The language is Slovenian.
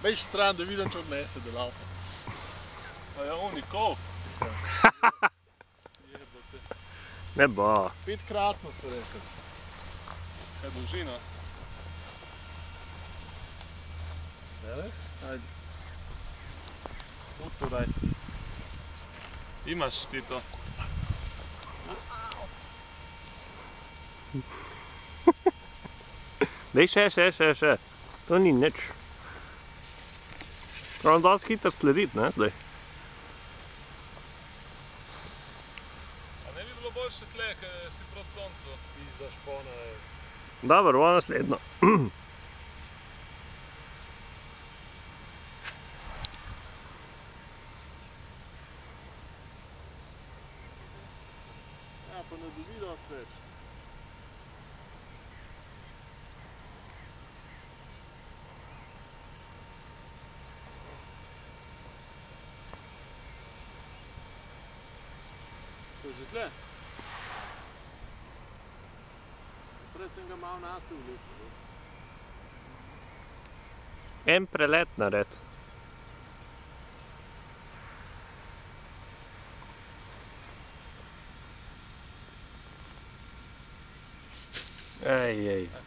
Veš stran, da vidim, če odnese, da laupa. A ja, oni kol. Ne bo. 5-kratno so rekel. Kaj dolžina? Ne? Ajde. Tu daj. Imaš ti to. Dej še. To ni nič. Moram dosti hitro slediti, ne, zdaj. A ne bi bilo boljše tle, ker si proti soncu? Iza špona je. Dobro, bo naslednjo. Ja, pa ne dobi dosti več. To je že tle? Prej sem ga malo nase vlekel. En prelet nared. Ej. Ja,